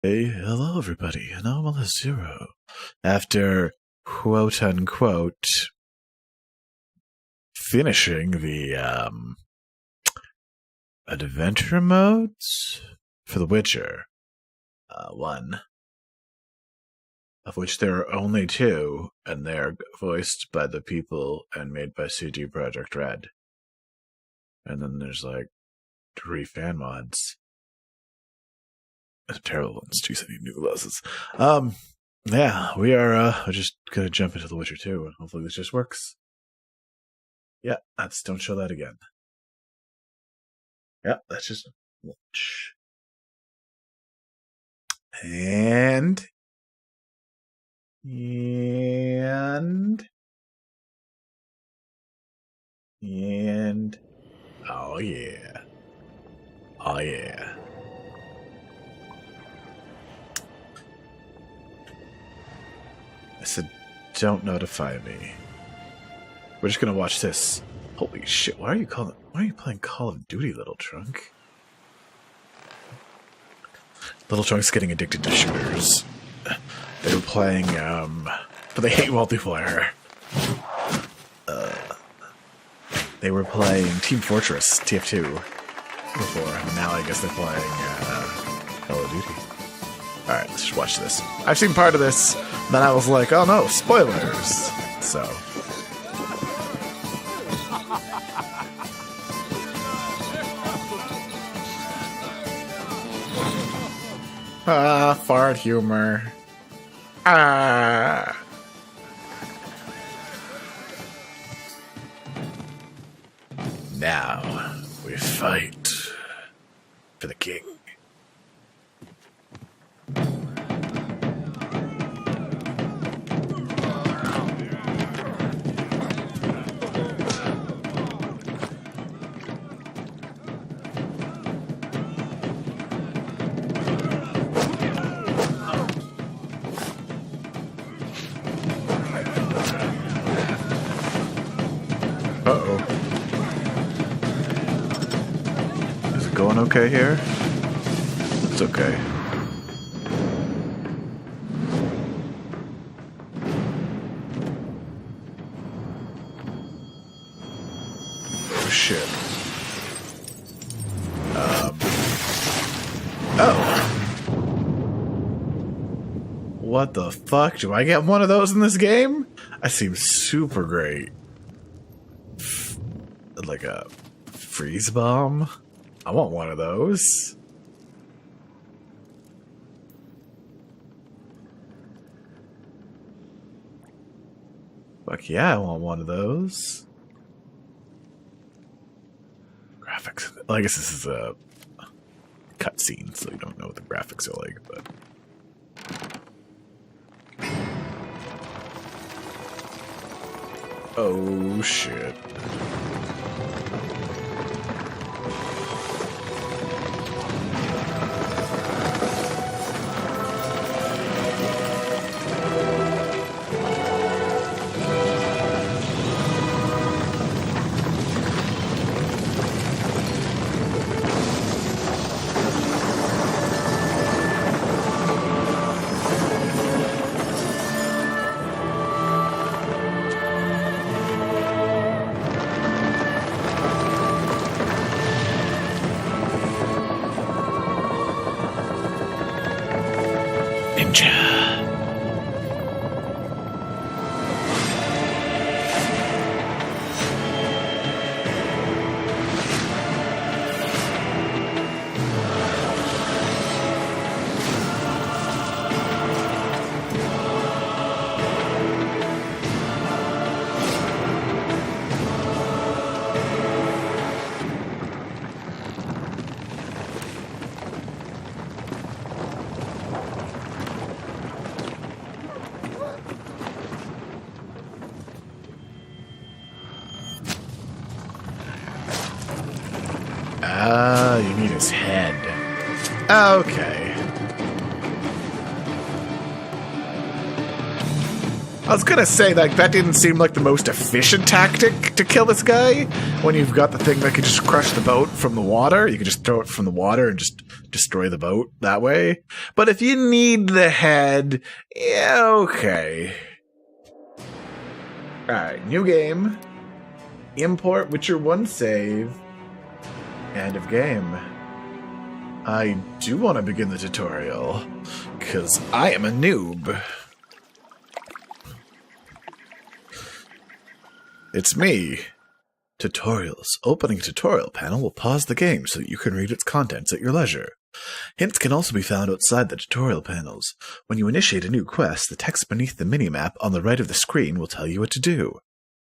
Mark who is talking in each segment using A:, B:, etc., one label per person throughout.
A: Hey, hello everybody, Anomulus0. After, quote-unquote, finishing the, adventure modes for The Witcher, 1, of which there are only 2, and they're voiced by the people and made by CD Projekt Red. And then there's, 3 fan mods. Terrible ones. Jeez, I need new glasses. Yeah, we are just gonna jump into The Witcher 2, and hopefully this just works. Yeah, don't show that again. Yeah, that's just launch. And oh yeah. Oh yeah. I said, don't notify me. We're just gonna watch this. Holy shit, why are you playing Call of Duty, Little Trunk? Little Trunk's getting addicted to shooters. They were playing, but they hate multiplayer. They were playing Team Fortress, TF2, before, and now I guess they're playing, Call of Duty. Alright, let's just watch this. I've seen part of this, then I was like, oh no, spoilers! So. Fart humor. Now, we fight for the king. Uh-oh. Is it going okay here? It's okay. Oh, shit. Oh. What the fuck? Do I get one of those in this game? That seems super great. Like a freeze bomb? I want one of those. Fuck yeah, I want one of those. Graphics. Well, I guess this is a cutscene, so you don't know what the graphics are like, but. Oh shit. You mean his head. Okay. I was gonna say, like, that didn't seem like the most efficient tactic to kill this guy. When you've got the thing that can just crush the boat from the water, you can just throw it from the water and just destroy the boat that way. But if you need the head, yeah, okay. Alright, new game. Import Witcher 1 save. End of game. I do want to begin the tutorial, because I am a noob. It's me. Tutorials. Opening a tutorial panel will pause the game so that you can read its contents at your leisure. Hints can also be found outside the tutorial panels. When you initiate a new quest, the text beneath the minimap on the right of the screen will tell you what to do.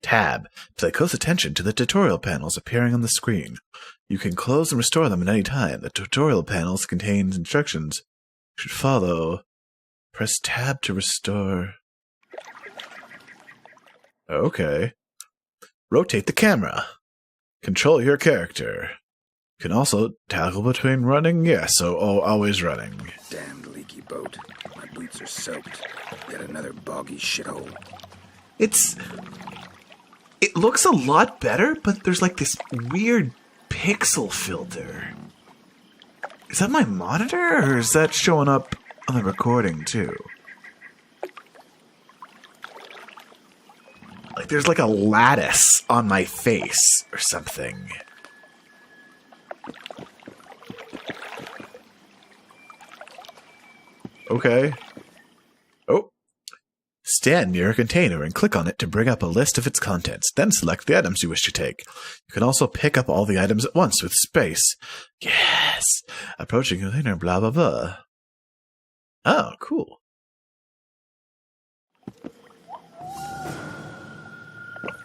A: Tab. Pay close attention to the tutorial panels appearing on the screen. You can close and restore them at any time. The tutorial panels contain instructions you should follow. Press tab to restore. Okay. Rotate the camera. Control your character. You can also toggle between running. Always running.
B: Damned leaky boat. My boots are soaked. Yet another boggy shithole.
A: It looks a lot better, but there's like this weird pixel filter. Is that my monitor, or is that showing up on the recording too? Like there's like a lattice on my face or something. Okay. Oh. Stand near a container and click on it to bring up a list of its contents. Then select the items you wish to take. You can also pick up all the items at once with space. Yes! Approaching a container, blah blah blah. Oh, cool.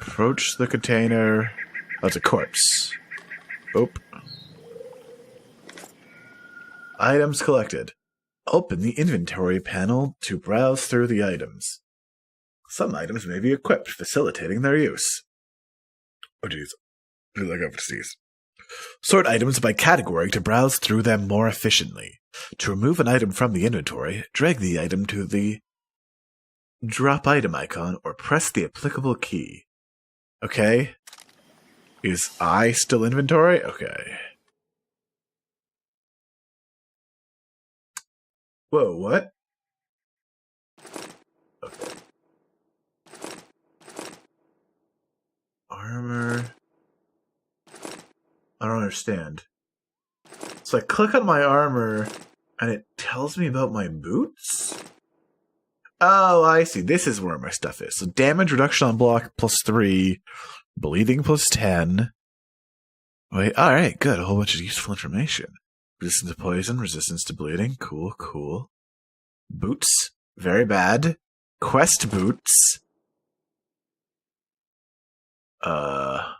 A: Approach the container. Oh, it's a corpse. Oop. Items collected. Open the inventory panel to browse through the items. Some items may be equipped, facilitating their use. Oh, jeez. I got overseas. Sort items by category to browse through them more efficiently. To remove an item from the inventory, drag the item to the drop item icon or press the applicable key. Okay. Is I still inventory? Okay. Whoa, what? Okay. Armor. I don't understand. So I click on my armor, and it tells me about my boots? Oh, I see. This is where my stuff is. So damage reduction on block +3, bleeding +10. Wait, alright, good. A whole bunch of useful information. Resistance to poison, resistance to bleeding. Cool, cool. Boots. Very bad. Quest boots. Oh,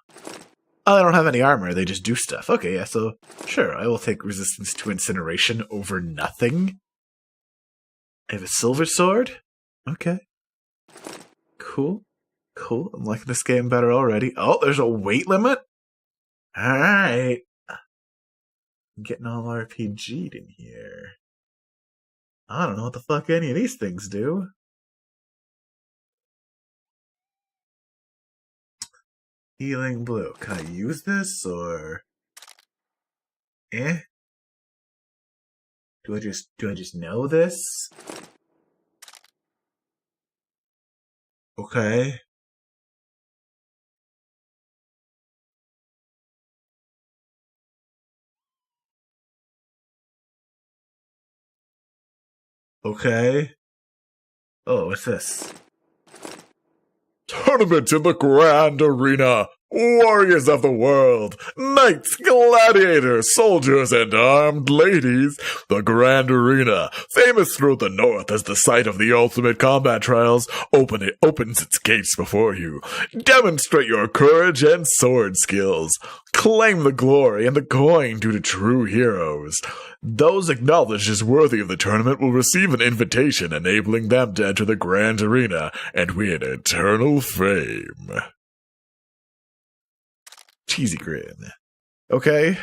A: I don't have any armor. They just do stuff. Okay, yeah, so sure, I will take resistance to incineration over nothing. I have a silver sword. Okay. Cool. Cool. I'm liking this game better already. Oh, there's a weight limit? Alright. I'm getting all RPG'd in here. I don't know what the fuck any of these things do. Healing blue. Can I use this, or... Eh? Do I just know this? Okay. Okay. Oh, what's this? Tournament in the Grand Arena. Warriors of the world, knights, gladiators, soldiers, and armed ladies, the Grand Arena, famous throughout the north as the site of the ultimate combat trials, opens its gates before you. Demonstrate your courage and sword skills. Claim the glory and the coin due to true heroes. Those acknowledged as worthy of the tournament will receive an invitation enabling them to enter the Grand Arena and win eternal fame. Cheesy grin. Okay.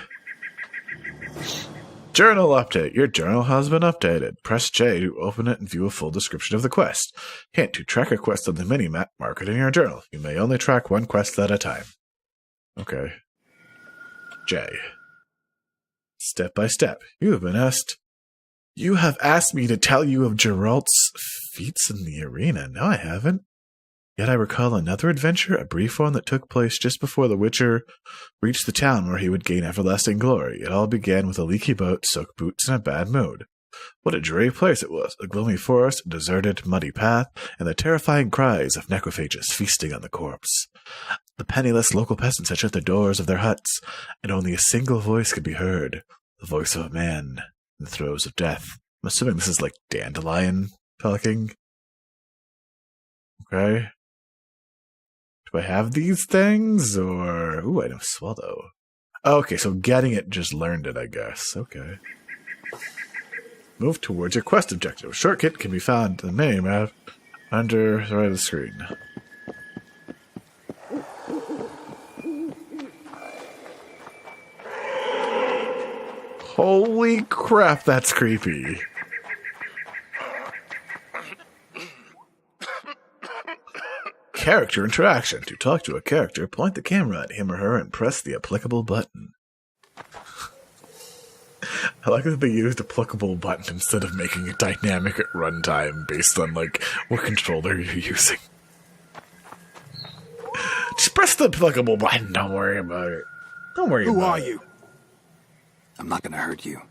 A: Journal update. Your journal has been updated. Press J to open it and view a full description of the quest. Hint, to track a quest on the mini-map, mark it in your journal. You may only track one quest at a time. Okay. J. Step by step. You have been asked. You have asked me to tell you of Geralt's feats in the arena. No, I haven't. Yet I recall another adventure, a brief one that took place just before the Witcher reached the town where he would gain everlasting glory. It all began with a leaky boat, soaked boots, and a bad mood. What a dreary place it was, a gloomy forest, a deserted, muddy path, and the terrifying cries of necrophages feasting on the corpse. The penniless local peasants had shut the doors of their huts, and only a single voice could be heard, the voice of a man in the throes of death. I'm assuming this is like Dandelion talking. Okay. Do I have these things, or... Ooh, item swallow. Okay, so getting it just learned it, I guess. Okay. Move towards your quest objective. A shortcut can be found in the mini-map under the right of the screen. Holy crap, that's creepy. Character interaction. To talk to a character, point the camera at him or her and press the applicable button. I like that they used applicable button instead of making it dynamic at runtime based on, like, what controller you're using. Just press the applicable button, don't worry about it. Don't worry about it.
B: Who are you? I'm not gonna hurt you.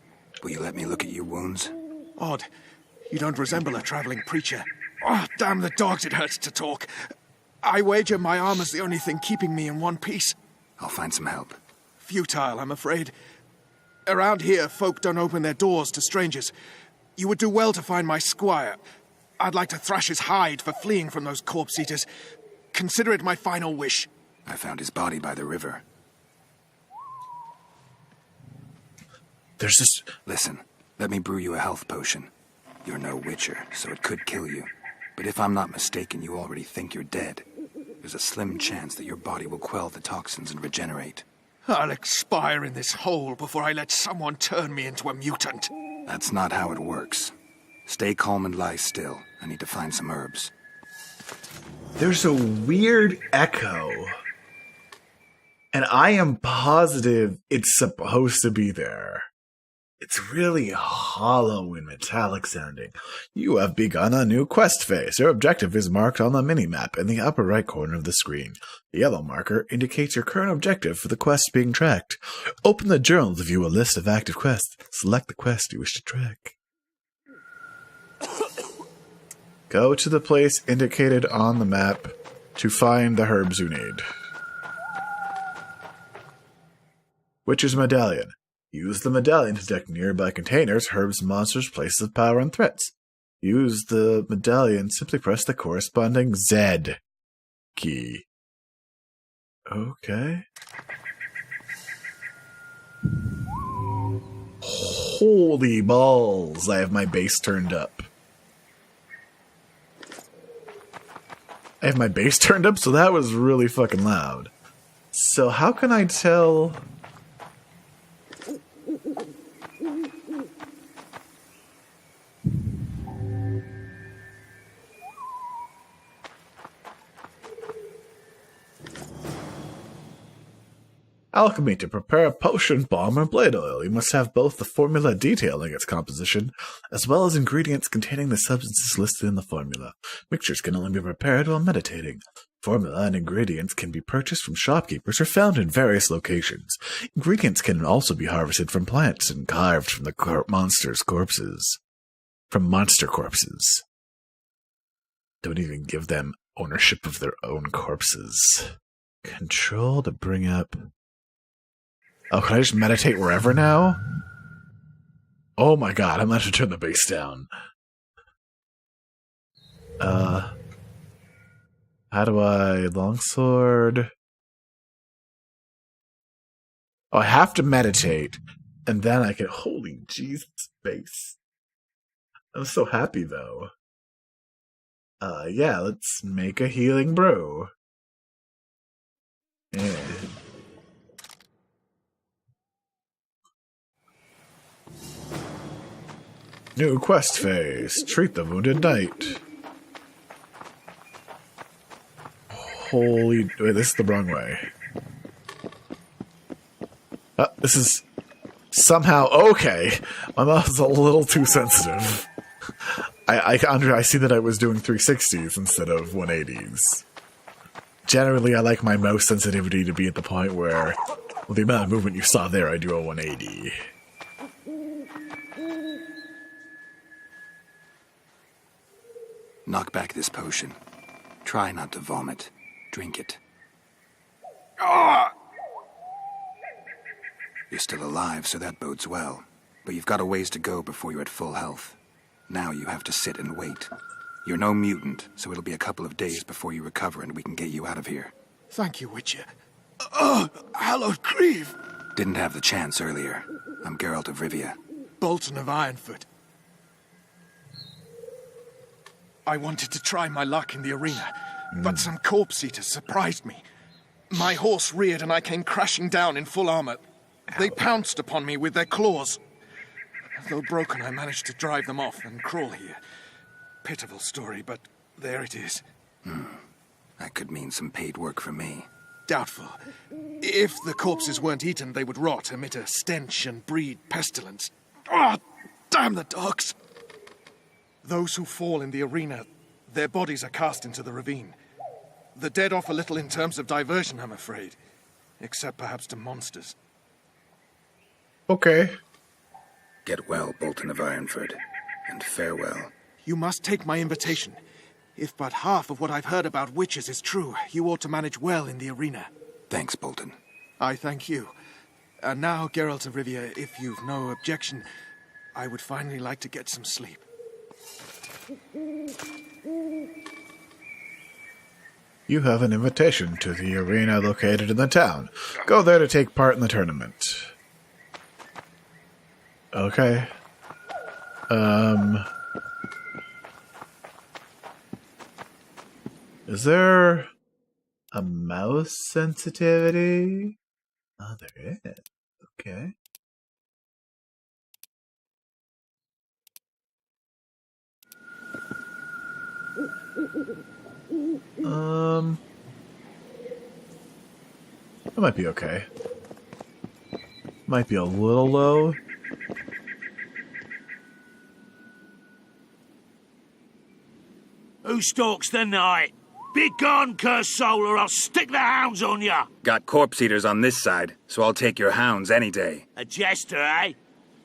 B: Will you let me look at your wounds?
C: Odd. You don't resemble a traveling preacher. Oh, damn the dogs, it hurts to talk. I wager my armor's the only thing keeping me in one piece.
B: I'll find some help.
C: Futile, I'm afraid. Around here, folk don't open their doors to strangers. You would do well to find my squire. I'd like to thrash his hide for fleeing from those corpse-eaters. Consider it my final wish.
B: I found his body by the river.
A: There's this...
B: Listen, let me brew you a health potion. You're no witcher, so it could kill you. But if I'm not mistaken, you already think you're dead. There's a slim chance that your body will quell the toxins and regenerate.
C: I'll expire in this hole before I let someone turn me into a mutant.
B: That's not how it works. Stay calm and lie still. I need to find some herbs.
A: There's a weird echo. And I am positive it's supposed to be there. It's really hollow and metallic sounding. You have begun a new quest phase. Your objective is marked on the minimap in the upper right corner of the screen. The yellow marker indicates your current objective for the quest being tracked. Open the journal to view a list of active quests. Select the quest you wish to track. Go to the place indicated on the map to find the herbs you need. Witcher's Medallion. Use the medallion to detect nearby containers, herbs, monsters, places of power, and threats. Use the medallion, simply press the corresponding Z key. Okay. Holy balls, I have my bass turned up. I have my bass turned up, so that was really fucking loud. So how can I tell... Alchemy. To prepare a potion, balm, or blade oil, you must have both the formula detailing its composition, as well as ingredients containing the substances listed in the formula. Mixtures can only be prepared while meditating. Formula and ingredients can be purchased from shopkeepers or found in various locations. Ingredients can also be harvested from plants and carved from the monster corpses. Don't even give them ownership of their own corpses. Control to bring up... Oh, can I just meditate wherever now? Oh my god, I'm gonna have to turn the bass down. How do I... Longsword... Oh, I have to meditate, and then I can... Holy Jesus, bass. I'm so happy, though. Yeah, let's make a healing brew. Yeah. New quest phase. Treat the wounded knight. Holy... Wait, this is the wrong way. This is... Somehow... Okay. My mouth's a little too sensitive. I see that I was doing 360s instead of 180s. Generally, I like my mouse sensitivity to be at the point where, with the amount of movement you saw there, I do a 180.
B: Knock back this potion. Try not to vomit. Drink it. You're still alive, so that bodes well. But you've got a ways to go before you're at full health. Now you have to sit and wait. You're no mutant, so it'll be a couple of days before you recover and we can get you out of here.
C: Thank you, Witcher. Oh, hallowed grieve!
B: Didn't have the chance earlier. I'm Geralt of Rivia.
C: Bolton of Ironfoot. I wanted to try my luck in the arena, but some corpse eaters surprised me. My horse reared and I came crashing down in full armor. They pounced upon me with their claws. Though broken, I managed to drive them off and crawl here. Pitiful story, but there it is.
B: That could mean some paid work for me.
C: Doubtful. If the corpses weren't eaten, they would rot, emit a stench, and breed pestilence. Ah, damn the dogs! Those who fall in the arena, their bodies are cast into the ravine. The dead offer little in terms of diversion, I'm afraid. Except perhaps to monsters.
A: Okay.
B: Get well, Bolton of Ironfoot, and farewell.
C: You must take my invitation. If but half of what I've heard about witches is true, you ought to manage well in the arena.
B: Thanks, Bolton.
C: I thank you. And now, Geralt of Rivia, if you've no objection, I would finally like to get some sleep.
A: You have an invitation to the arena located in the town. Go there to take part in the tournament. Okay. Is there a mouse sensitivity? Oh, there is. Okay. That might be okay. Might be a little low.
D: Who stalks the night? Be gone, cursed soul, or I'll stick the hounds on ya!
B: Got corpse eaters on this side, so I'll take your hounds any day.
D: A jester, eh?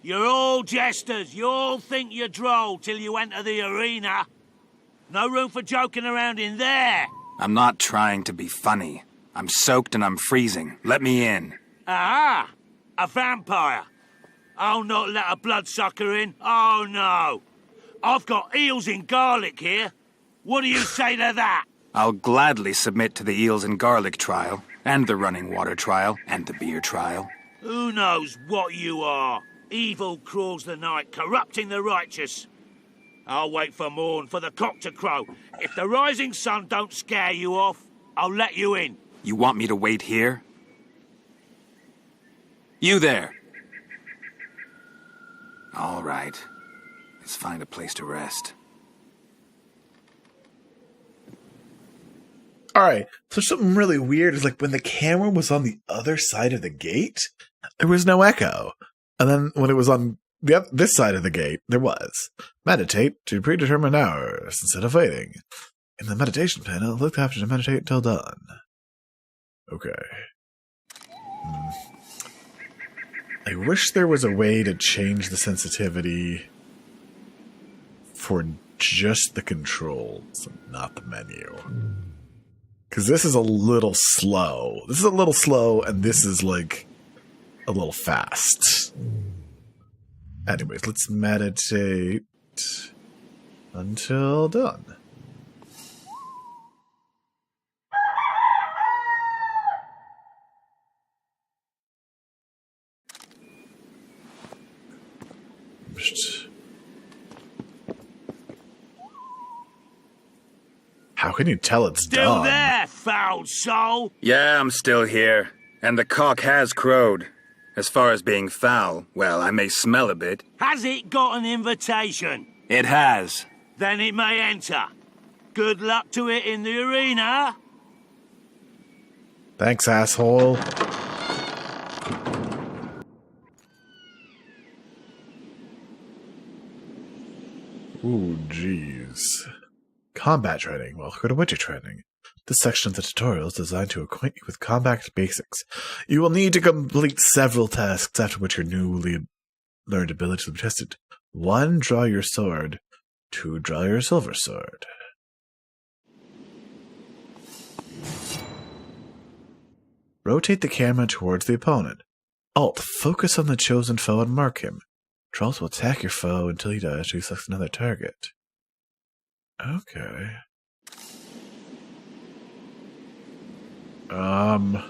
D: You're all jesters. You all think you're droll till you enter the arena. No room for joking around in there.
B: I'm not trying to be funny. I'm soaked and I'm freezing. Let me in.
D: Aha! A vampire. I'll not let a bloodsucker in. Oh, no. I've got eels in garlic here. What do you say to that?
B: I'll gladly submit to the eels and garlic trial, and the running water trial, and the beer trial.
D: Who knows what you are? Evil crawls the night, corrupting the righteous. I'll wait for morn, for the cock to crow. If the rising sun don't scare you off, I'll let you in.
B: You want me to wait here? You there! All right. Let's find a place to rest.
A: Alright, so something really weird is like when the camera was on the other side of the gate, there was no echo. And then when it was on this side of the gate, there was. Meditate to predetermined hours instead of waiting. In the meditation panel, look after to meditate until dawn. Okay. I wish there was a way to change the sensitivity for just the controls, not the menu. Because this is a little slow. This is a little slow, and this is, like, a little fast. Anyways, let's meditate until dawn. How can you tell it's
D: Still
A: dawn?
D: there, foul soul?
B: Yeah, I'm still here. And the cock has crowed. As far as being foul, well, I may smell a bit.
D: Has it got an invitation?
B: It has.
D: Then it may enter. Good luck to it in the arena.
A: Thanks, asshole. Ooh, jeez. Combat training. Welcome to Witcher training. This section of the tutorial is designed to acquaint you with combat basics. You will need to complete several tasks, after which your newly learned abilities will be tested. 1. Draw your sword. 2. Draw your silver sword. Rotate the camera towards the opponent. Alt. Focus on the chosen foe and mark him. Geralt will attack your foe until he dies to select another target. Okay. I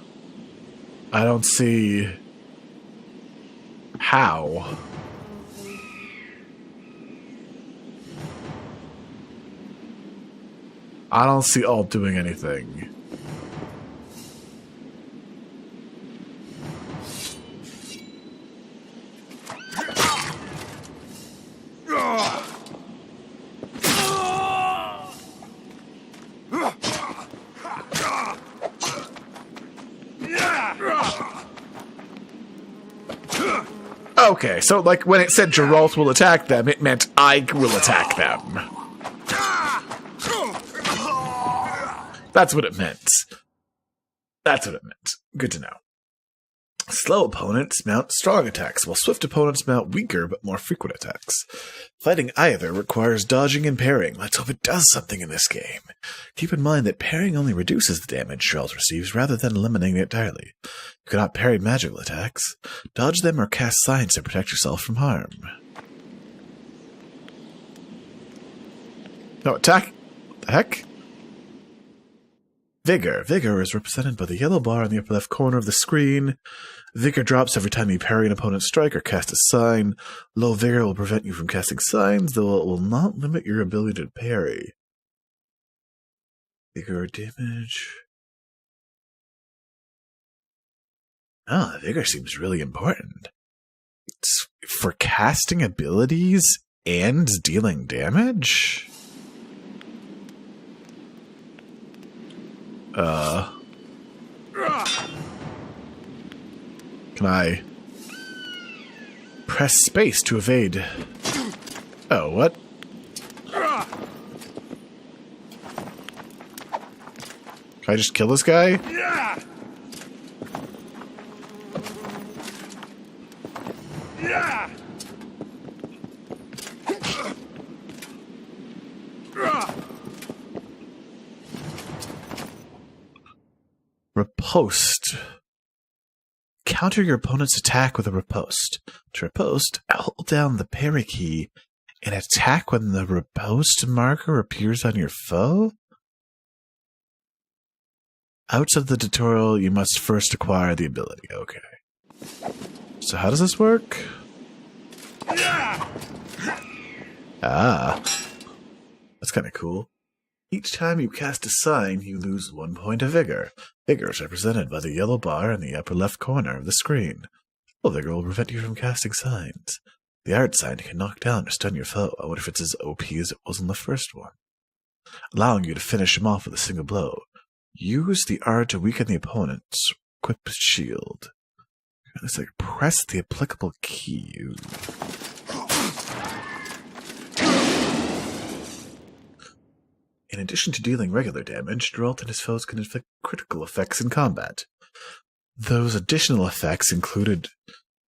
A: don't see how. I don't see Alt doing anything. Okay, so like when it said Geralt will attack them, it meant I will attack them. That's what it meant. That's what it meant. Good to know. Slow opponents mount strong attacks, while swift opponents mount weaker but more frequent attacks. Fighting either requires dodging and parrying. Let's hope it does something in this game. Keep in mind that parrying only reduces the damage Geralt receives rather than eliminating it entirely. You cannot parry magical attacks. Dodge them or cast signs to protect yourself from harm. No, attack! What the heck? Vigor. Vigor is represented by the yellow bar in the upper left corner of the screen. Vigor drops every time you parry an opponent's strike or cast a sign. Low vigor will prevent you from casting signs, though it will not limit your ability to parry. Vigor damage. Ah, vigor seems really important. It's for casting abilities and dealing damage? Can I press space to evade? Oh, what? Can I just kill this guy? Riposte. Counter your opponent's attack with a riposte. To riposte, hold down the parry key and attack when the riposte marker appears on your foe? Out of the tutorial, you must first acquire the ability. Okay. So how does this work? Ah. That's kind of cool. Each time you cast a sign, you lose 1 point of vigor. Vigor is represented by the yellow bar in the upper left corner of the screen. Full vigor will prevent you from casting signs. The art sign can knock down or stun your foe. I wonder if it's as OP as it was in the first one. Allowing you to finish him off with a single blow. Use the art to weaken the opponent's equipped shield. It's like press the applicable key. In addition to dealing regular damage, Geralt and his foes can inflict critical effects in combat. Those additional effects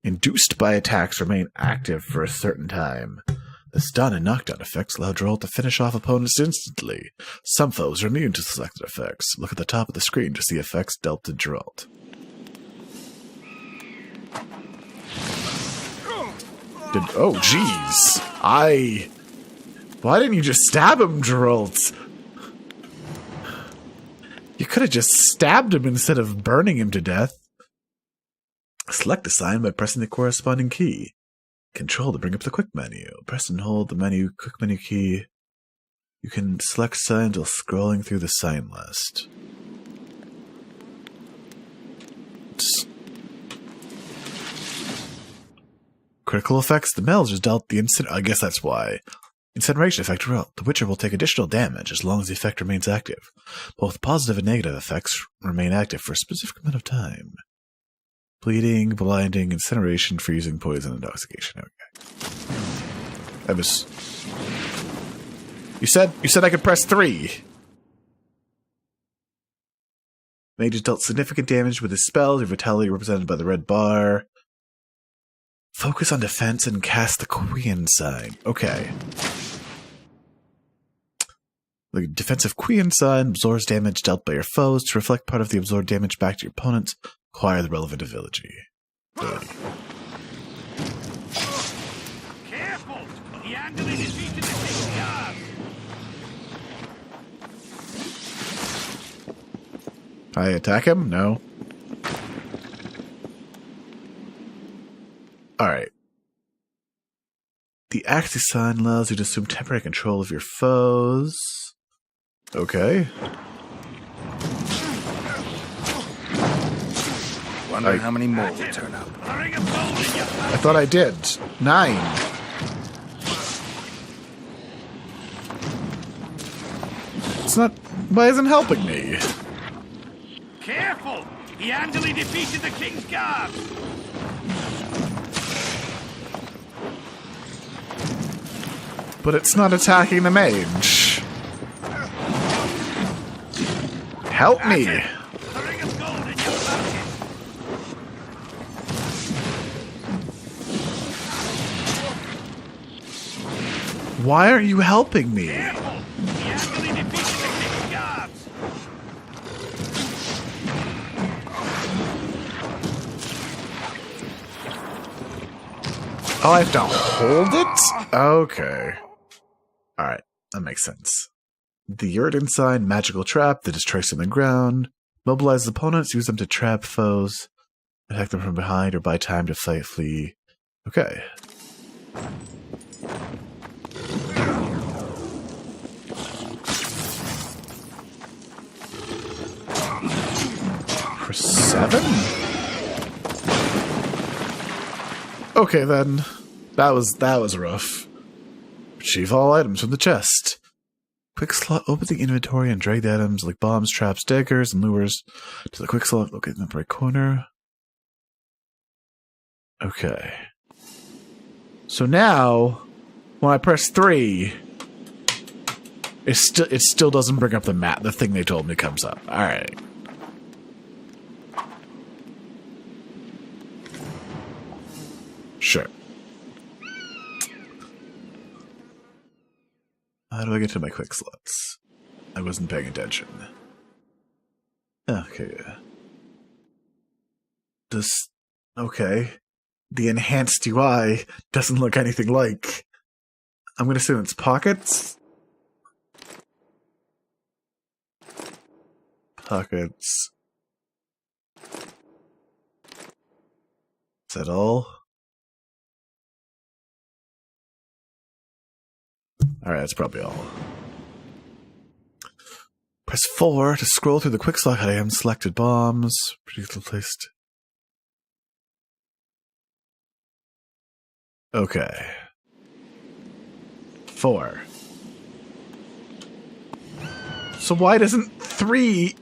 A: induced by attacks remain active for a certain time. The stun and knockdown effects allow Geralt to finish off opponents instantly. Some foes are immune to selected effects. Look at the top of the screen to see effects dealt to Geralt. Oh, jeez. Why didn't you just stab him, Geralt? You could have just stabbed him instead of burning him to death. Select a sign by pressing the corresponding key. Control to bring up the quick menu. Press and hold the quick menu key. You can select signs while scrolling through the sign list. Critical effects. The meld is dealt the instant. I guess that's why. Incineration effect. The Witcher will take additional damage as long as the effect remains active. Both positive and negative effects remain active for a specific amount of time. Bleeding, blinding, incineration, freezing, poison, intoxication. Okay. I was. You said I could press 3. Mage has dealt significant damage with his spells. Your vitality represented by the red bar. Focus on defense and cast the Queen sign. Okay. The defensive Queen sign absorbs damage dealt by your foes. To reflect part of the absorbed damage back to your opponents, acquire the relevant ability.
D: Careful! The Anduin is reaching the King's Guard!
A: I attack him? No. Alright. The Axis sign allows you to assume temporary control of your foes. Okay.
B: Wonder how many more will turn up.
A: I thought I did. 9. It's not... Why isn't it helping me?
D: Careful! The Anduin defeated the King's Guard!
A: But it's not attacking the mage. Help me!
D: A ring of gold in your pocket!
A: Why aren't you helping me?
D: Careful! The Anduin defeated the King's Guards!
A: Oh, I have to hold it? Okay. Alright, that makes sense. The Uridan sign, magical trap that is traced on the ground. Mobilize opponents, use them to trap foes. Attack them from behind or buy time to fight, flee. Okay. For 7? Okay then. That was rough. Retrieve all items from the chest. Quick slot, open the inventory and drag the items like bombs, traps, daggers, and lures to the quick slot located in the right corner. Okay. So now, when I press 3, it still doesn't bring up the map. The thing they told me comes up. Alright. Sure. How do I get to my quick slots? I wasn't paying attention. Okay. Okay. The enhanced UI doesn't look anything like. I'm gonna assume it's pockets. Pockets. Is that all? Alright, that's probably all. Press 4 to scroll through the quick slot items, selected bombs, particularly placed. Okay. 4. So why doesn't 3...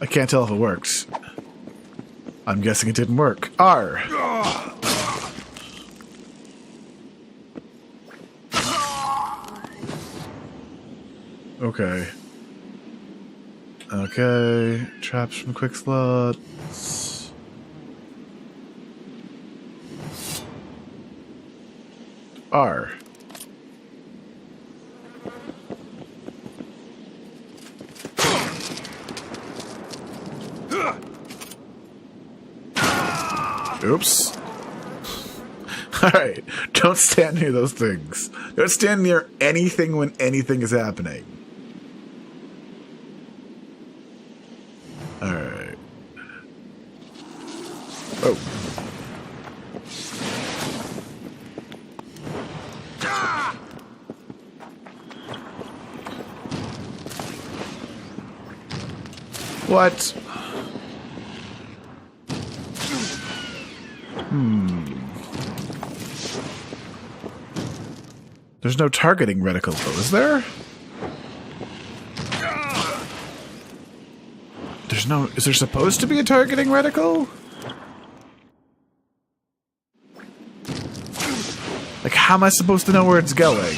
A: I can't tell if it works. I'm guessing it didn't work. R. Okay. Okay. Traps from quick slots. R. Oops. Alright, don't stand near those things. Don't stand near anything when anything is happening. Alright. Oh. What? There's no targeting reticle, though, is there? There's no... Is there supposed to be a targeting reticle? Like, how am I supposed to know where it's going?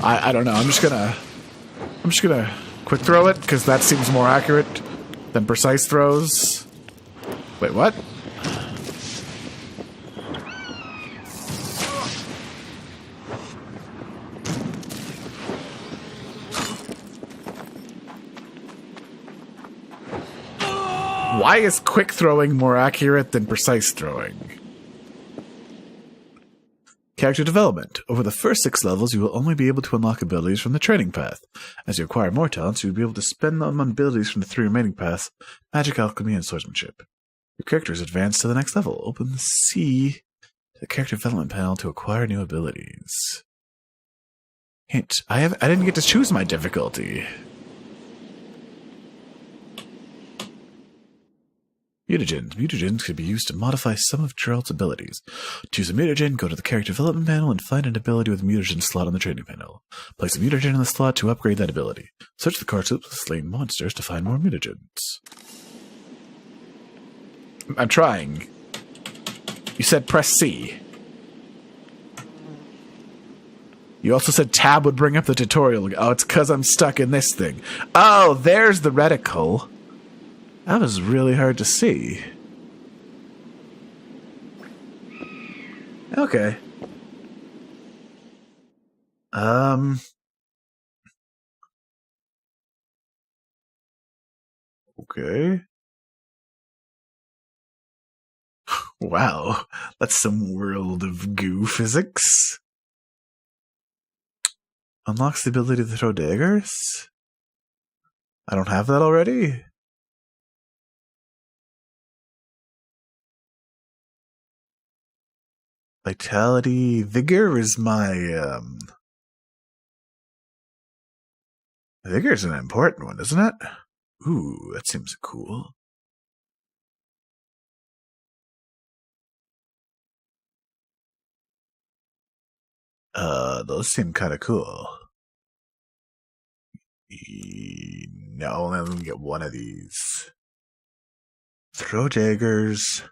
A: I don't know. I'm just gonna quick throw it, because that seems more accurate than precise throws. Wait, what? Why is quick throwing more accurate than precise throwing? Character development. Over the first 6 levels, you will only be able to unlock abilities from the training path. As you acquire more talents, you will be able to spend them on abilities from the 3 remaining paths: magic, alchemy, and swordsmanship. Your character is advanced to the next level. Open the C to the character development panel to acquire new abilities. Hint: I didn't get to choose my difficulty. Mutagens. Mutagens could be used to modify some of Geralt's abilities. Choose a mutagen, go to the character development panel, and find an ability with a mutagen slot on the training panel. Place a mutagen in the slot to upgrade that ability. Search the cards with slain monsters to find more mutagens. I'm trying. You said press C. You also said tab would bring up the tutorial. Oh, it's because I'm stuck in this thing. Oh, there's the reticle. That was really hard to see. Okay. Okay. Wow, that's some World of Goo physics. Unlocks the ability to throw daggers? I don't have that already? Vitality, vigor is my, Vigor is an important one, isn't it? Ooh, that seems cool. Those seem kind of cool. No, let me get one of these. Throw daggers.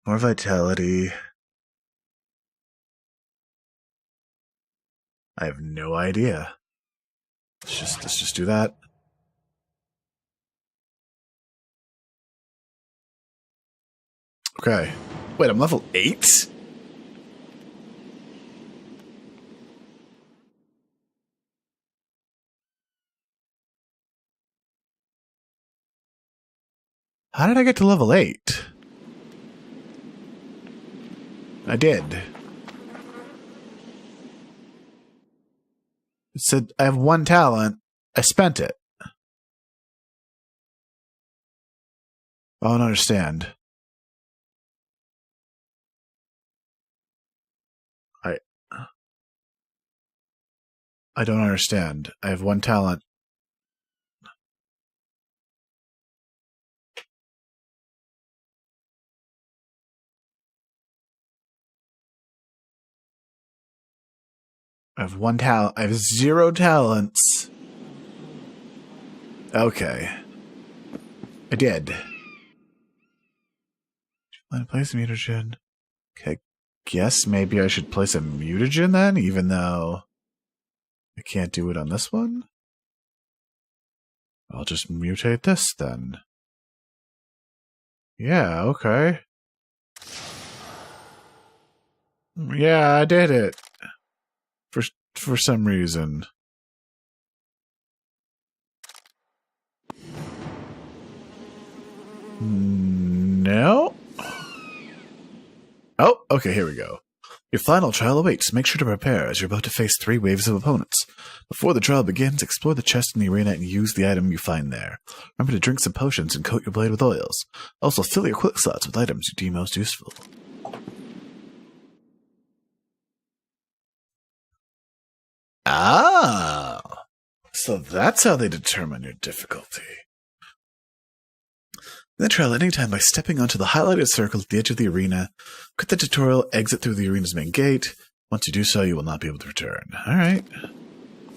A: More vitality. I have no idea. Let's just do that. Okay. Wait, I'm level 8? How did I get to level 8? I did. It said I have 1 talent. I spent it. I don't understand. I don't understand. I have 1 talent. I have 1 talent. I have 0 talents. Okay. I did. Place a mutagen. Okay. Guess maybe I should place a mutagen then, even though I can't do it on this one? I'll just mutate this then. Yeah, okay. Yeah, I did it. For some reason. No? Oh, okay, here we go. Your final trial awaits. Make sure to prepare, as you're about to face 3 waves of opponents. Before the trial begins, explore the chest in the arena and use the item you find there. Remember to drink some potions and coat your blade with oils. Also, fill your quick slots with items you deem most useful. Ah, so that's how they determine your difficulty. Then trial at any time by stepping onto the highlighted circle at the edge of the arena. Quit the tutorial, exit through the arena's main gate. Once you do so, you will not be able to return. Alright.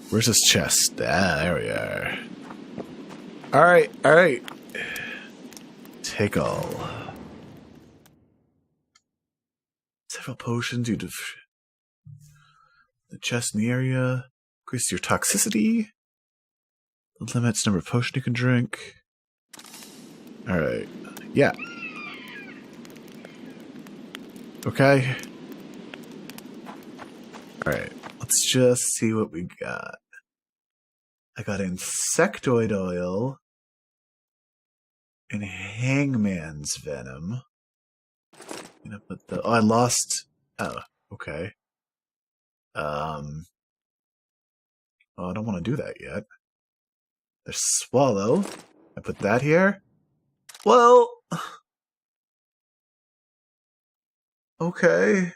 A: Where's this chest? Ah, there we are. Alright. Take all. Several potions you the chest in the area. Increase your toxicity. Limits number of potion you can drink. Alright. Yeah. Okay. Alright. Let's just see what we got. I got insectoid oil and hangman's venom. I'm gonna put the I lost okay. Oh, I don't want to do that yet. There's swallow. I put that here. Well, okay.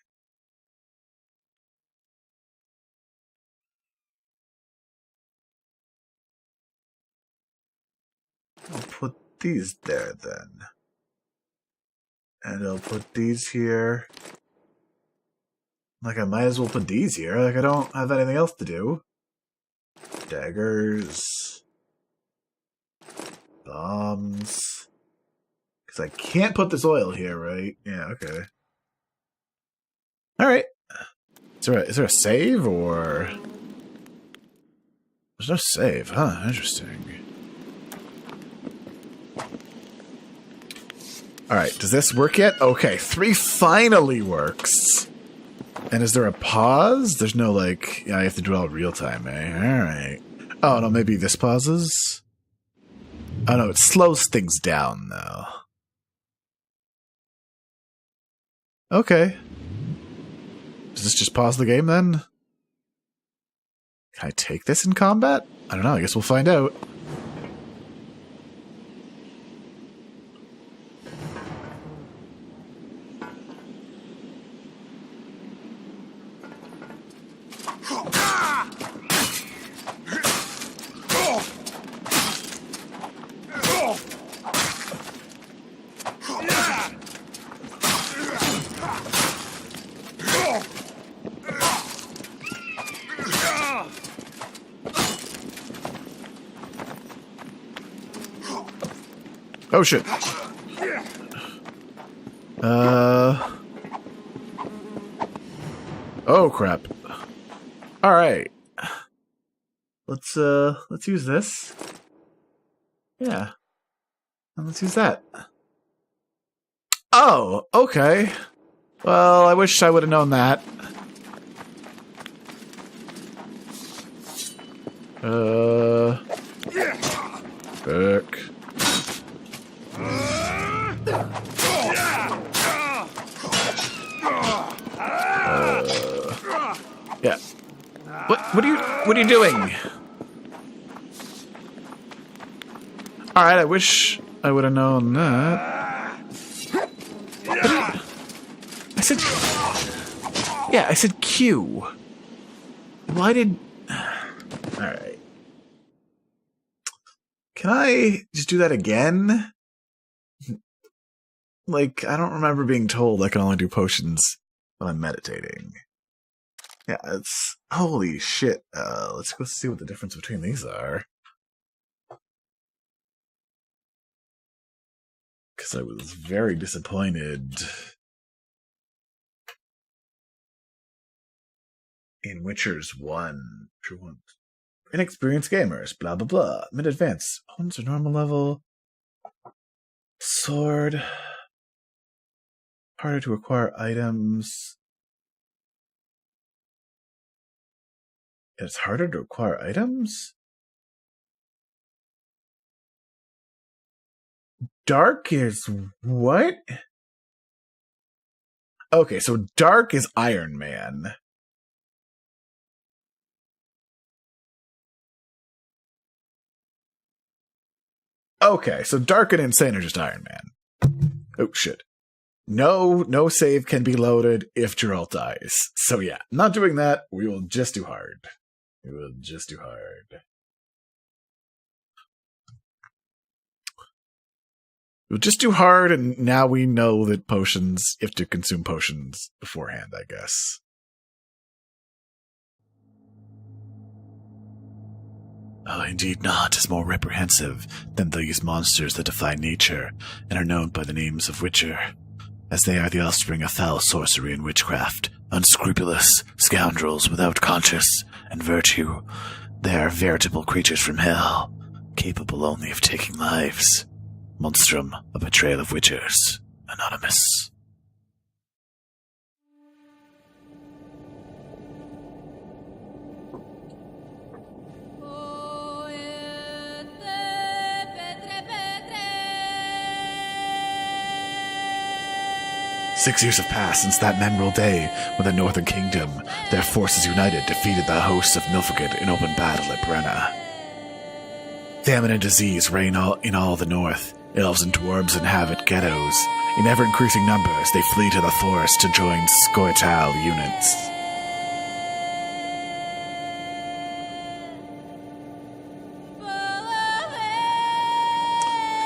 A: I'll put these there then. And I'll put these here. Like, I might as well put these here. Like, I don't have anything else to do. Daggers. Bombs. Because I can't put this oil here, right? Yeah, okay. Alright. Is there a save, or... There's no save, huh? Interesting. Alright, does this work yet? Okay, 3 finally works. And is there a pause? There's no, like... Yeah, I have to do it all real time, eh? Alright. Oh, no, maybe this pauses? Oh, no, it slows things down, though. Okay. Does this just pause the game, then? Can I take this in combat? I don't know, I guess we'll find out. Oh shit. Oh crap. Alright. Let's use this. Yeah. And let's use that. Oh, okay. Well, I wish I would have known that. Back. Yeah. What are you doing? Alright, I wish I would have known that. I said Q. Why did... Alright. Can I just do that again? Like, I don't remember being told I can only do potions when I'm meditating. Yeah, it's... Holy shit. Let's go see what the difference between these are. Because I was very disappointed in Witcher's 1. True ones. Inexperienced gamers, blah blah blah. Mid-advance. Opponents are normal level. Sword. Harder to acquire items. It's harder to acquire items? Dark is what? Okay, so Dark is Iron Man. Okay, so Dark and Insane are just Iron Man. Oh, shit. No save can be loaded if Geralt dies. So yeah, not doing that, we will just do hard. It was just too hard. It was just too hard, and now we know that potions, you have to consume potions beforehand, I guess. Oh, indeed not, is more reprehensive than these monsters that defy nature and are known by the names of Witcher, as they are the offspring of foul sorcery and witchcraft, unscrupulous scoundrels without conscience and virtue. They are veritable creatures from hell, capable only of taking lives. Monstrum, a betrayal of Witchers. Anonymous. Six years have passed since that memorable day when the Northern Kingdom, their forces united, defeated the hosts of Nilfgaard in open battle at Brenna. Famine and disease reign in all the north. Elves and dwarves inhabit ghettos. In ever-increasing numbers, they flee to the forest to join Scoia'tael units.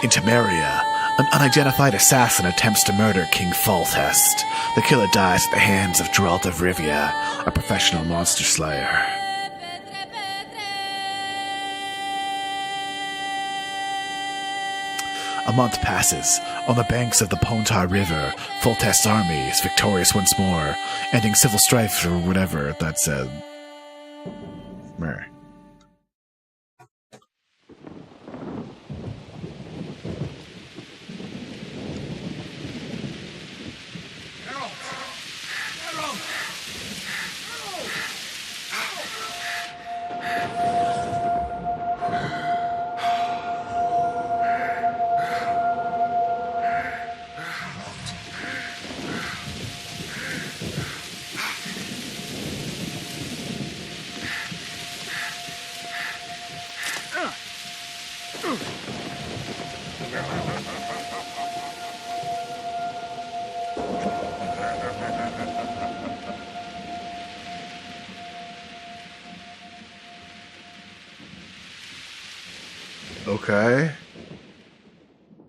A: In Temeria, an unidentified assassin attempts to murder King Foltest. The killer dies at the hands of Geralt of Rivia, a professional monster slayer. A month passes. On the banks of the Pontar River, Foltest's army is victorious once more, ending civil strife or whatever that said. Meh.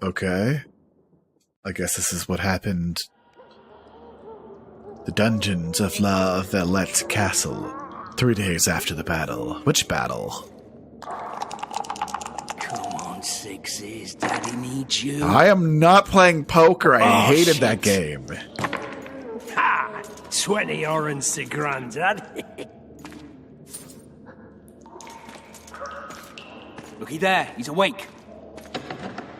A: Okay. I guess this is what happened. The dungeons of La Valette Castle, 3 days after the battle. Which battle?
E: Come on, Sixes. Daddy needs you.
A: I am not playing poker. I hated that game.
E: Ha! 20 orange to Grandad. Looky there. He's awake.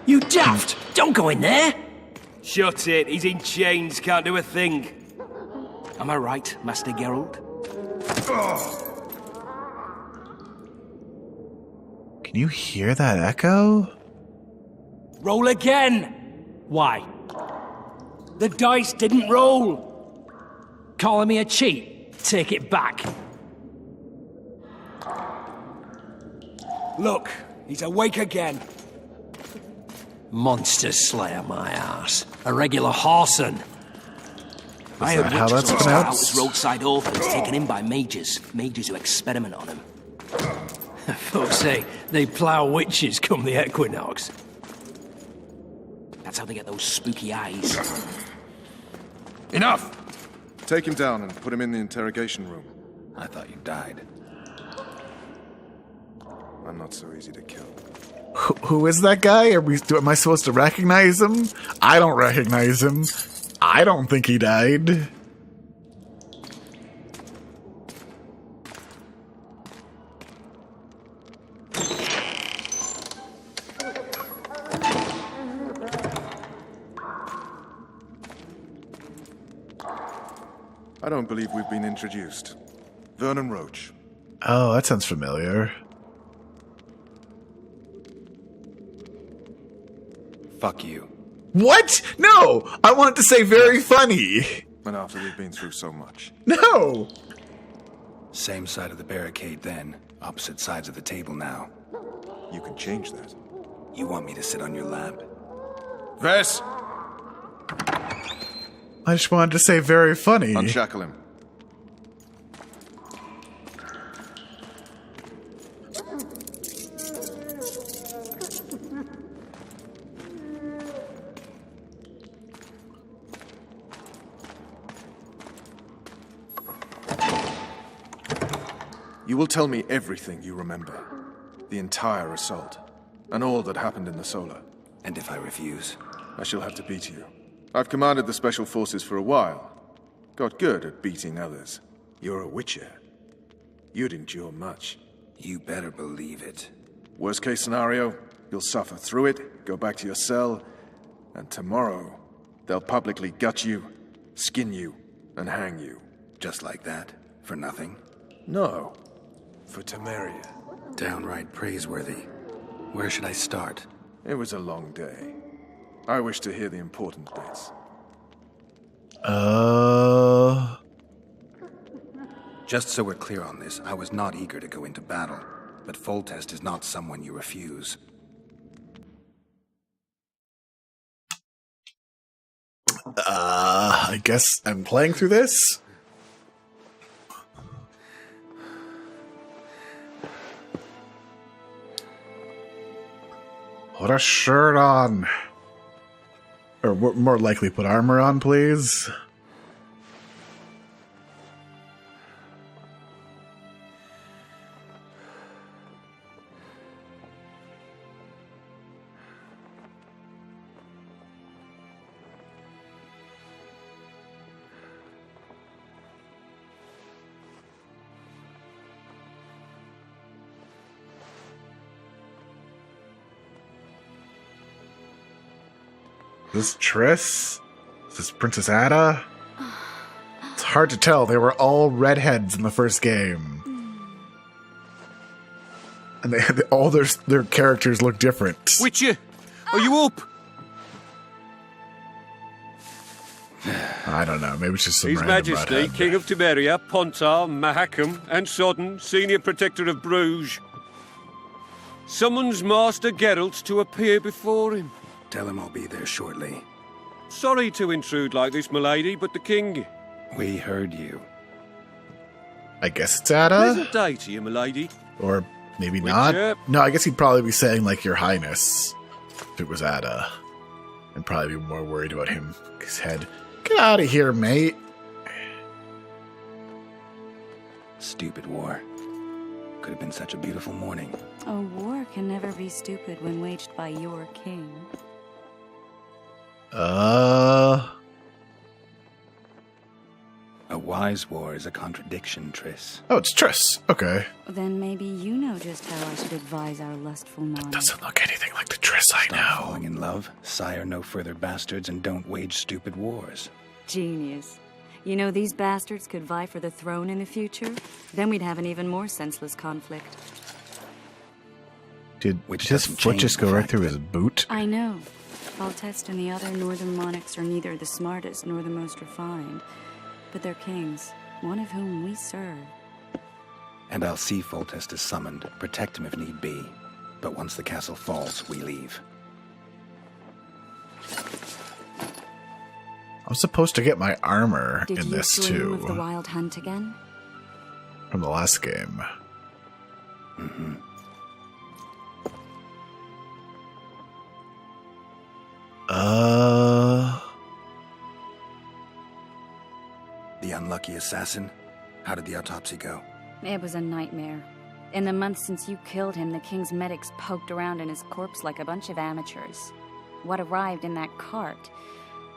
E: You daft! Don't go in there!
F: Shut it. He's in chains. Can't do a thing.
E: Am I right, Master Geralt?
A: Can you hear that echo?
E: Roll again! Why? The dice didn't roll! Calling me a cheat? Take it back.
F: Look, he's awake again.
E: Monster slayer, my ass. A regular horson. I
A: that
E: heard
A: how
E: witches
A: that's
E: on out
A: pronounced?
E: as roadside orphans taken in by mages who experiment on them. Folks say they plough witches come the equinox. That's how they get those spooky eyes.
C: Enough! Take him down and put him in the interrogation room.
B: I thought you died.
C: I'm not so easy to kill.
A: Who is that guy? Am I supposed to recognize him? I don't recognize him. I don't think he died.
C: I don't believe we've been introduced. Vernon Roach.
A: Oh, that sounds familiar.
B: Fuck you.
A: What? No! I wanted to say very funny.
C: And after we've been through so much.
A: No!
B: Same side of the barricade then. Opposite sides of the table now.
C: You can change that.
B: You want me to sit on your lap?
C: Vess!
A: I just wanted to say very funny.
C: Unshackle him. You will tell me everything you remember. The entire assault. And all that happened in the Solar.
B: And if I refuse?
C: I shall have to beat you. I've commanded the Special Forces for a while. Got good at beating others. You're a Witcher. You'd endure much.
B: You better believe it.
C: Worst case scenario, you'll suffer through it, go back to your cell, and tomorrow, they'll publicly gut you, skin you, and hang you.
B: Just like that? For nothing?
C: No. For Temeria.
B: Downright praiseworthy. Where should I start?
C: It was a long day. I wish to hear the important bits.
B: Just so we're clear on this, I was not eager to go into battle, but Foltest is not someone you refuse.
A: I guess I'm playing through this? Put a shirt on. Or more likely, put armor on, please. Is this Triss? Is this Princess Ada? It's hard to tell. They were all redheads in the first game. And they all their characters look different.
F: Witcher, are you up?
A: I don't know. Maybe it's just some
F: His
A: random
F: Majesty,
A: redhead.
F: King of Temeria, Pontar, Mahakam, and Sodden, Senior Protector of Bruges, summons Master Geralt to appear before him.
B: Tell him I'll be there shortly.
F: Sorry to intrude like this, milady, but the king...
B: We heard you.
A: I guess it's Ada?
F: Pleasant day to you, milady.
A: Or maybe
F: Witcher.
A: not. No, I guess he'd probably be saying, like, Your Highness, if it was Ada. And probably be more worried about him. His head. Get out of here, mate.
B: Stupid war. Could have been such a beautiful morning.
G: A war can never be stupid when waged by your king.
B: A wise war is a contradiction, Triss.
A: Oh, it's Triss. Okay.
G: Then maybe you know just how I should advise our lustful monarch.
A: Doesn't look anything like the Triss I
B: Stop
A: know.
B: falling in love, sire no further bastards, and don't wage stupid wars.
G: Genius. You know, these bastards could vie for the throne in the future. Then we'd have an even more senseless conflict.
A: Did
B: Which
A: his
B: doesn't
A: foot
B: change
A: just
B: the
A: go right
B: fact
A: through
B: that-
A: his boot?
G: I know. Foltest and the other northern monarchs are neither the smartest nor the most refined. But they're kings, one of whom we serve.
B: And I'll see Foltest is summoned, protect him if need be. But once the castle falls, we leave.
A: I'm supposed to get my armor
G: Did
A: in
G: you
A: this
G: dream
A: too.
G: of the Wild Hunt again?
A: From the last game.
B: Mm-hmm. The unlucky assassin? How did the autopsy go?
G: It was a nightmare. In the months since you killed him, the king's medics poked around in his corpse like a bunch of amateurs. What arrived in that cart?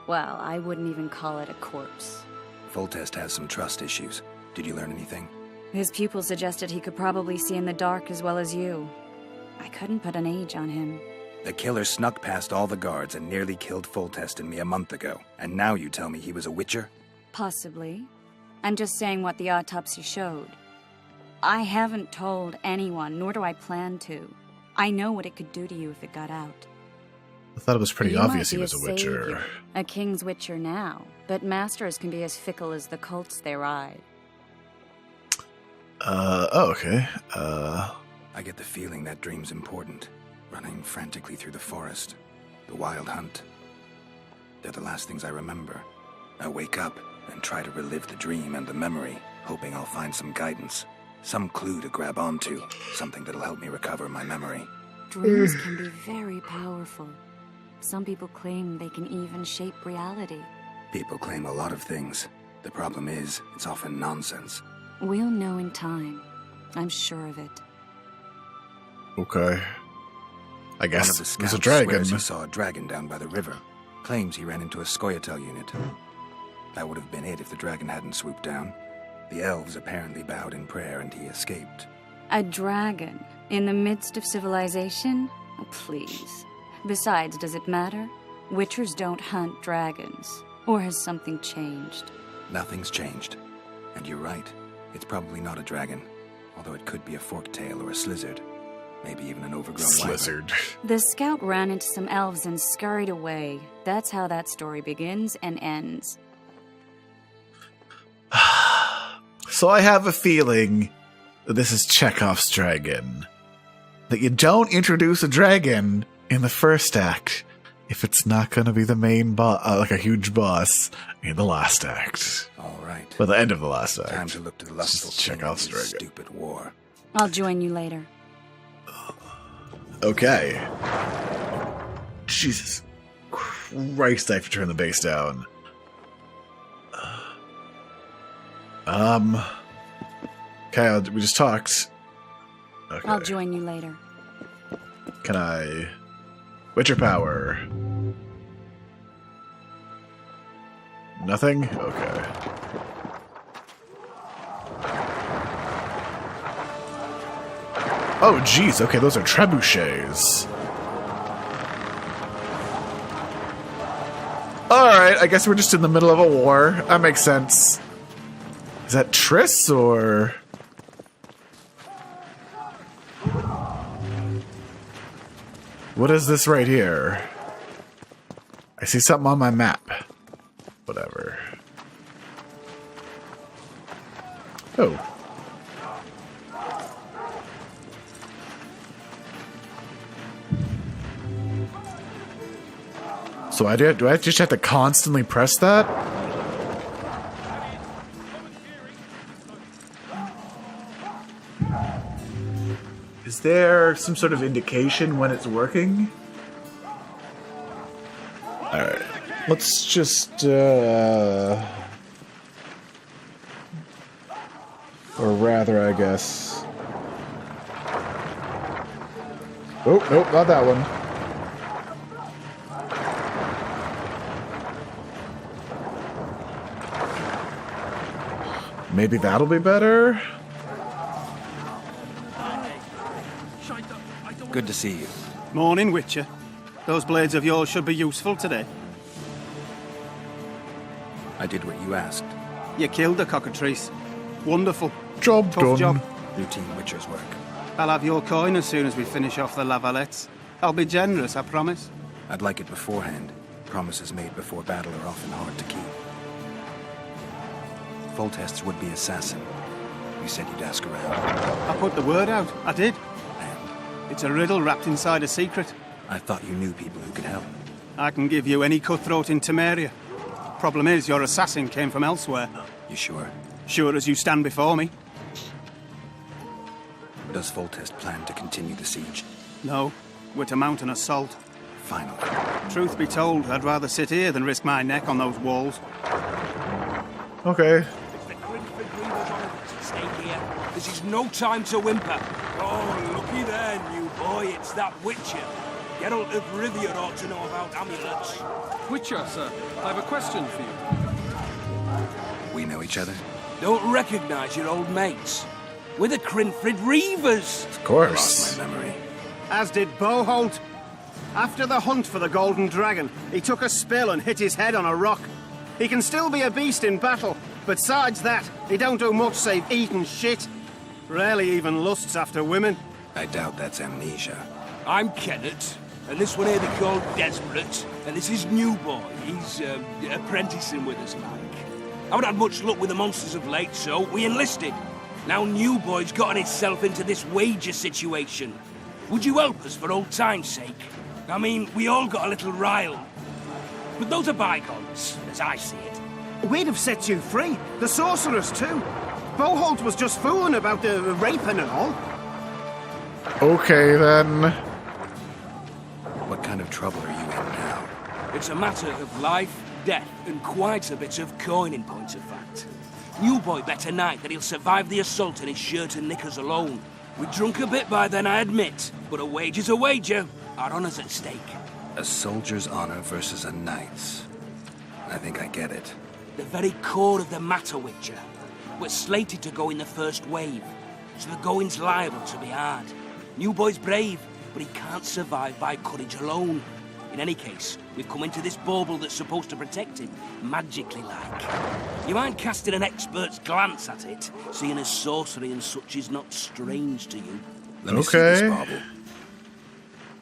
G: Well, I wouldn't even call it a corpse.
B: Foltest has some trust issues. Did you learn anything?
G: His pupils suggested he could probably see in the dark as well as you. I couldn't put an age on him.
B: The killer snuck past all the guards and nearly killed Foltest and me a month ago. And now you tell me he was a witcher?
G: Possibly. I'm just saying what the autopsy showed. I haven't told anyone, nor do I plan to. I know what it could do to you if it got out.
A: I thought it was pretty
G: You
A: obvious
G: might
A: he
G: be
A: was a witcher.
G: savior, a king's witcher now, but masters can be as fickle as the colts they ride.
A: Okay.
B: I get the feeling that dream's important. Running frantically through the forest. The wild hunt. They're the last things I remember. I wake up and try to relive the dream and the memory, hoping I'll find some guidance. Some clue to grab onto. Something that'll help me recover my memory.
G: Dreams can be very powerful. Some people claim they can even shape reality.
B: People claim a lot of things. The problem is, it's often nonsense.
G: We'll know in time. I'm sure of it.
A: Okay. I
B: One of
A: guess
B: the
A: it was
B: scouts
A: a dragon.
B: swears he saw a dragon down by the river. Claims he ran into a Scoia'tael unit. That would have been it if the dragon hadn't swooped down. The elves apparently bowed in prayer and he escaped.
G: A dragon? In the midst of civilization? Oh, please. Besides, does it matter? Witchers don't hunt dragons. Or has something changed?
B: Nothing's changed. And you're right. It's probably not a dragon. Although it could be a forktail or a slizzard. Maybe even an overgrown
A: Slizzard.
G: The scout ran into some elves and scurried away. That's how that story begins and ends.
A: So I have a feeling that this is Chekhov's dragon. That you don't introduce a dragon in the first act if it's not going to be the main boss, like a huge boss in the last act.
B: All right.
A: By the end of the last act.
B: Time to look to the lustful king of
A: Chekhov's
B: this
A: dragon.
B: stupid war.
G: I'll join you later.
A: Okay. Jesus Christ, I have to turn the bass down. Okay, we just talked. Okay.
G: I'll join you later.
A: Can I... Witcher power. Nothing? Okay. Oh, jeez. Okay, those are trebuchets. Alright, I guess we're just in the middle of a war. That makes sense. Is that Triss, or... What is this right here? I see something on my map. Whatever. Oh. So do I just have to constantly press that? Is there some sort of indication when it's working? Alright. Let's just, or rather, I guess. Oh, nope, not that one. Maybe that'll be better?
B: Good to see you.
H: Morning, Witcher. Those blades of yours should be useful today.
B: I did what you asked.
H: You killed the cockatrice. Wonderful.
A: Job
H: Tough
A: done.
H: job.
B: Routine Witcher's work.
H: I'll have your coin as soon as we finish off the La Valettes. I'll be generous, I promise.
B: I'd like it beforehand. Promises made before battle are often hard to keep. Foltest's would-be assassin. You said you'd ask around.
H: I put the word out. I did.
B: And
H: It's a riddle wrapped inside a secret.
B: I thought you knew people who could help.
H: I can give you any cutthroat in Temeria. Problem is, your assassin came from elsewhere.
B: You sure?
H: Sure as you stand before me.
B: Does Foltest plan to continue the siege?
H: No, we're to mount an assault.
B: Finally.
H: Truth be told, I'd rather sit here than risk my neck on those walls.
A: Okay.
E: It's the Grimford Reavers on it. Stay here. This is no time to whimper. Oh, looky there, new boy. It's that Witcher. Geralt of Rivia ought to know about amulets.
I: Witcher, sir, I have a question for you.
B: We know each other?
E: Don't recognise your old mates. We're the Grimford Reavers.
A: Of
B: I
A: course.
B: lost my memory.
H: As did Boholt. After the hunt for the Golden Dragon, he took a spill and hit his head on a rock. He can still be a beast in battle, but besides that, he don't do much save eat and shit. Rarely even lusts after women.
B: I doubt that's amnesia.
E: I'm Kenneth, and this one here they call Desperate, and this is New Boy. He's apprenticing with us, like. I haven't had much luck with the monsters of late, so we enlisted. Now New Boy's gotten himself into this wager situation. Would you help us for old time's sake? I mean, we all got a little riled. But those are bygones, as I see it.
H: We'd have set you free. The sorcerers, too. Boholt was just fooling about the raping and all.
A: Okay, then.
B: What kind of trouble are you in now?
E: It's a matter of life, death, and quite a bit of coin in point of fact. New boy bet tonight that he'll survive the assault in his shirt and knickers alone. We drunk a bit by then, I admit, but a wager's a wager. Our honor's at stake.
B: A soldier's honor versus a knight's. I think I get it.
E: The very core of the matter, Witcher. We're slated to go in the first wave, so the going's liable to be hard. New boy's brave, but he can't survive by courage alone. In any case, we've come into this bauble that's supposed to protect him, magically like. You aren't casting an expert's glance at it, seeing as sorcery and such is not strange to you.
B: Let me see this bauble.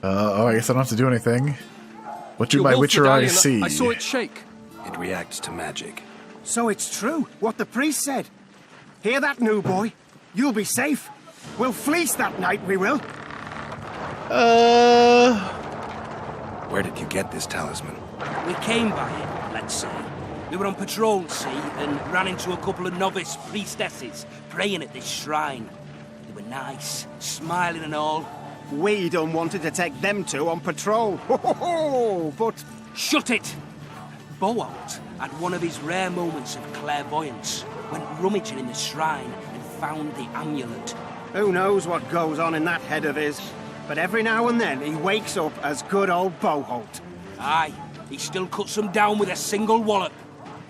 A: I guess I don't have to do anything. What do
I: Your
A: my
I: wolf
A: Witcher
I: medallion,
A: eyes see?
I: I saw it shake.
B: It reacts to magic.
H: So it's true, what the priest said. Hear that, new boy? You'll be safe. We'll fleece that night, we will.
B: Where did you get this talisman?
E: We came by it, let's say. We were on patrol, see, and ran into a couple of novice priestesses praying at this shrine. They were nice, smiling and all.
H: We don't wanted to take them two on patrol. Ho, ho, ho, but...
E: Shut it! Boholt had one of his rare moments of clairvoyance, went rummaging in the shrine and found the amulet.
H: Who knows what goes on in that head of his? But every now and then he wakes up as good old Boholt.
E: Aye, he still cuts them down with a single wallop.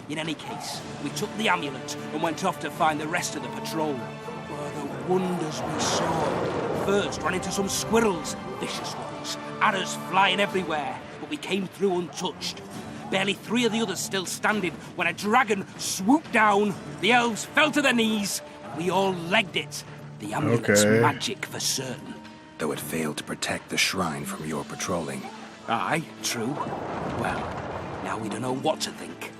E: In any case, we took the amulet and went off to find the rest of the patrol. Oh, the wonders we saw. First ran into some squirrels, vicious ones, arrows flying everywhere, but we came through untouched. Barely 3 of the others still standing when a dragon swooped down, the elves fell to their knees, and we all legged it. The amulet's magic for certain.
B: Though it failed to protect the shrine from your patrolling.
E: Aye, true. Well, now we don't know what to think.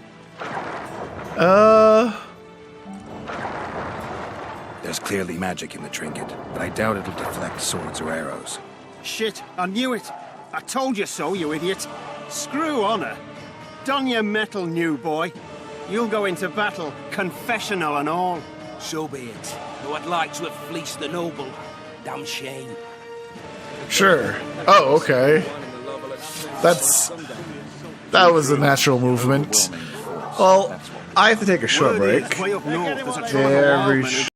B: There's clearly magic in the trinket, but I doubt it'll deflect swords or arrows.
H: Shit, I knew it. I told you so, you idiot. Screw honor. Don your metal, new boy. You'll go into battle, confessional and all.
E: So be it. Though I'd like to have fleeced the noble. Damn shame.
A: Sure. Oh, okay. That was a natural movement. Well, I have to take a short break.
H: Way up north, there's a